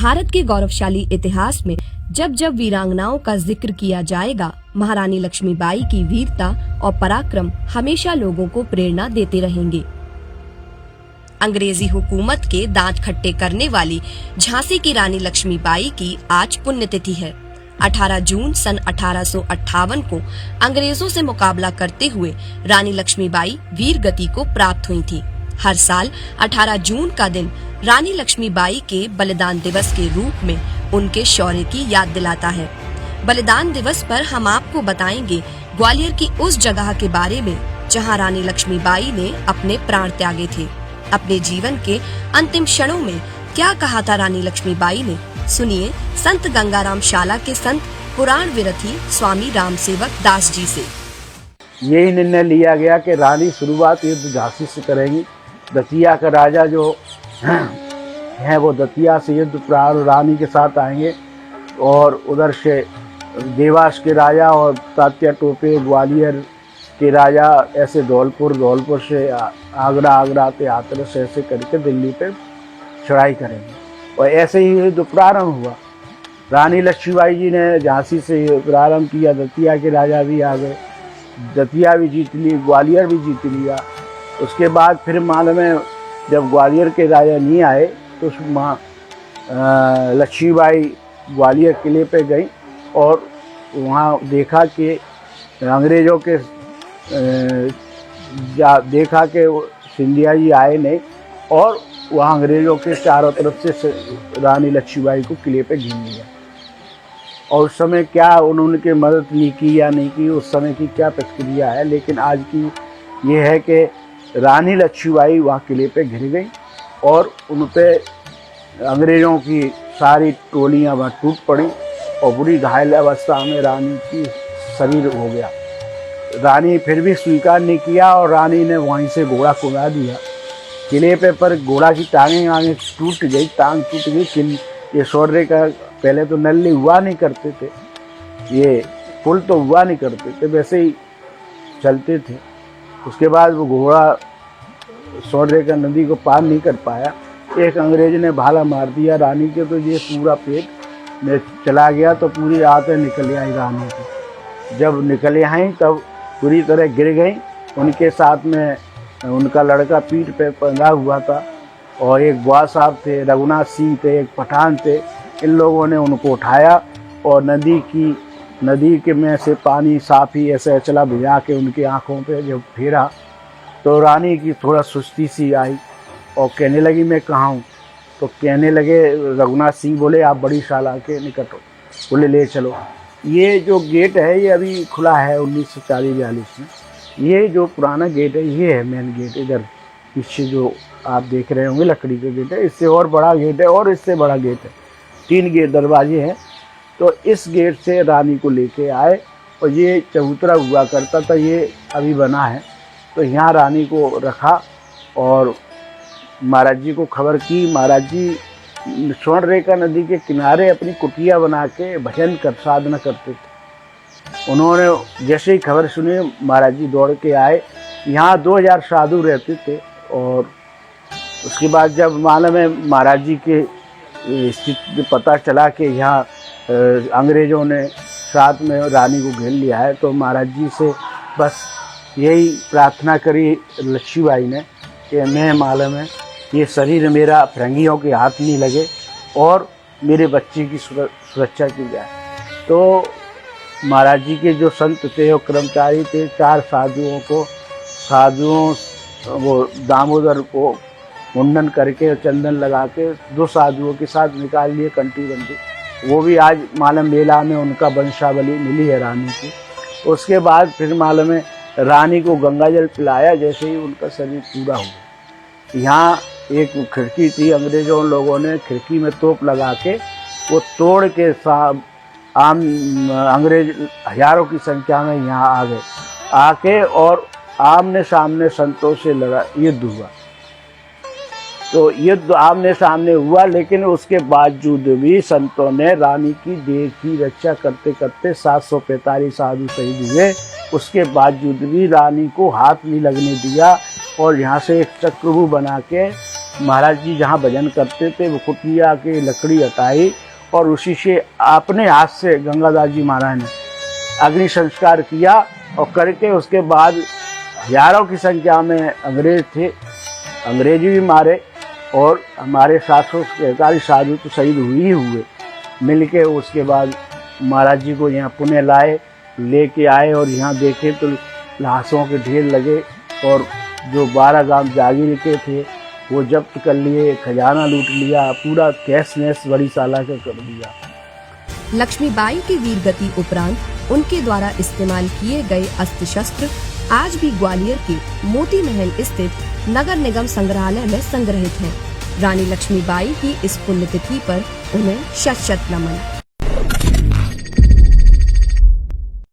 भारत के गौरवशाली इतिहास में जब जब वीरांगनाओं का जिक्र किया जाएगा, महारानी लक्ष्मीबाई की वीरता और पराक्रम हमेशा लोगों को प्रेरणा देते रहेंगे। अंग्रेजी हुकूमत के दांत खट्टे करने वाली झांसी की रानी लक्ष्मीबाई की आज पुण्यतिथि है। 18 जून सन 1858 को अंग्रेजों से मुकाबला करते हुए रानी लक्ष्मीबाई वीर गति को प्राप्त हुई थी। हर साल 18 जून का दिन रानी लक्ष्मीबाई के बलिदान दिवस के रूप में उनके शौर्य की याद दिलाता है। बलिदान दिवस पर हम आपको बताएंगे ग्वालियर की उस जगह के बारे में जहां रानी लक्ष्मीबाई ने अपने प्राण त्यागे थे। अपने जीवन के अंतिम क्षणों में क्या कहा था रानी लक्ष्मीबाई ने, सुनिए संत गंगाराम शाला के संत पुराण विरथी स्वामी रामसेवक दास जी से। यही निर्णय लिया गया कि रानी शुरुआत युद्ध झांसी से करेंगी। दतिया का राजा जो है वो दतिया से युद्ध प्रारंभ रानी के साथ आएंगे और उधर से देवास के राजा और तात्या टोपे ग्वालियर के राजा ऐसे धौलपुर से आगरा ते हाथरस ऐसे करके दिल्ली पे चढ़ाई करेंगे और ऐसे ही युद्ध प्रारंभ हुआ। रानी लक्ष्मीबाई जी ने झांसी से प्रारंभ किया, दतिया के राजा भी आ गए, दतिया भी जीत ली, ग्वालियर भी जीत लिया। उसके बाद फिर मालूम है जब ग्वालियर के राजा नहीं आए तो लक्ष्मीबाई ग्वालियर किले पे गई और वहाँ देखा कि अंग्रेज़ों के देखा कि सिंधिया जी आए नहीं और वहाँ अंग्रेज़ों के चारों तरफ से रानी लक्ष्मीबाई को किले पे घिन लिया। और उस समय क्या उन्होंने मदद नहीं की या नहीं की, उस समय की क्या प्रतिक्रिया है, लेकिन आज की ये है कि रानी लक्ष्मीबाई वहाँ किले पे घिर गई और उन पे अंग्रेज़ों की सारी टोलियाँ वहाँ टूट पड़ी और बुरी घायल अवस्था में रानी की शरीर हो गया। रानी फिर भी स्वीकार नहीं किया और रानी ने वहीं से घोड़ा कुदा दिया किले पे, पर घोड़ा की टांगें आगे टूट गई, टांग टूट गई। ये शौर्य का पहले तो नल्ले हुआ नहीं करते थे, ये पुल तो हुआ नहीं करते थे, वैसे ही चलते थे। उसके बाद वो घोड़ा शौर्य का नदी को पार नहीं कर पाया, एक अंग्रेज ने भाला मार दिया रानी के, तो ये पूरा पेट में चला गया, तो पूरी आंतें निकल आई रानी की। जब निकल आई तब पूरी तरह गिर गई। उनके साथ में उनका लड़का पीठ पे बंधा हुआ था और एक बुआ साहब थे, रघुनाथ सिंह थे, एक पठान थे। इन लोगों ने उनको उठाया और नदी के में से पानी साफ ही ऐसे चला भिजा के उनकी आँखों पे जब फेरा तो रानी की थोड़ा सुस्ती सी आई और कहने लगी मैं कहाँ हूँ। तो कहने लगे रघुनाथ सिंह बोले आप बड़ी शाला के निकट हो, बोले ले चलो। ये जो गेट है ये अभी खुला है 1940-42 में। ये जो पुराना गेट है ये है मेन गेट, इधर पीछे जो आप देख रहे होंगे लकड़ी का गेट है, इससे और बड़ा गेट है और इससे बड़ा गेट है, 3 गेट दरवाजे हैं। तो इस गेट से रानी को लेके आए और ये चबूतरा हुआ करता था, ये अभी बना है। तो यहाँ रानी को रखा और महाराज जी को खबर की। महाराज जी स्वर्णरेखा नदी के किनारे अपनी कुटिया बना के भजन कर साधना करते थे। उन्होंने जैसे ही खबर सुनी महाराज जी दौड़ के आए। यहाँ 2000 साधु रहते थे और उसके बाद जब मालूम है महाराज जी के स्थिति पता चला कि यहाँ अंग्रेज़ों ने साथ में रानी को घेर लिया है, तो महाराज जी से बस यही प्रार्थना करी लक्ष्मीबाई ने कि मैं मालूम है ये शरीर मेरा फिरंगियों के हाथ नहीं लगे और मेरे बच्चे की सुरक्षा की जाए। तो महाराज जी के जो संत थे और कर्मचारी थे, 4 साधुओं वो दामोदर को मुंडन करके चंदन लगा के 2 साधुओं के साथ निकाल लिए कंठी बंदी। वो भी आज मालूम मेला में उनका वंशावली मिली है रानी की। उसके बाद फिर मालूम है रानी को गंगा जल पिलाया, जैसे ही उनका शरीर पूरा हो गया। यहाँ एक खिड़की थी, अंग्रेज़ों लोगों ने खिड़की में तोप लगा के वो तोड़ के आम अंग्रेज हजारों की संख्या में यहाँ आ गए, आके और आमने सामने संतों से लड़ा युद्ध हुआ। तो युद्ध आमने सामने हुआ, लेकिन उसके बावजूद भी संतों ने रानी की देह की रक्षा करते करते 745 साधु शहीद हुए। उसके बावजूद भी रानी को हाथ नहीं लगने दिया और यहाँ से एक चक्रव्यूह बना के महाराज जी जहाँ भजन करते थे वो कुटिया की लकड़ी हटाई और उसी से अपने हाथ से गंगादास जी महाराज ने अग्नि संस्कार किया और करके उसके बाद हजारों की संख्या में अंग्रेज थे, अंग्रेजी भी मारे और हमारे 743 साधु तो शहीद हुए ही हुए। मिलके उसके बाद महाराज जी को यहाँ पुणे लाए, लेके आए और यहाँ देखे तो लाशों के ढेर लगे और जो 12 ग्राम जागीर के थे वो जब्त कर लिए, खजाना लूट लिया, पूरा कैश नैश बड़ी साला का कर दिया। लक्ष्मीबाई की वीरगति उपरांत उनके द्वारा इस्तेमाल किए गए अस्त्र शस्त्र आज भी ग्वालियर के मोती महल स्थित नगर निगम संग्रहालय में संग्रहित हैं। रानी लक्ष्मीबाई की इस पुण्यतिथि पर उन्हें शत शत नमन।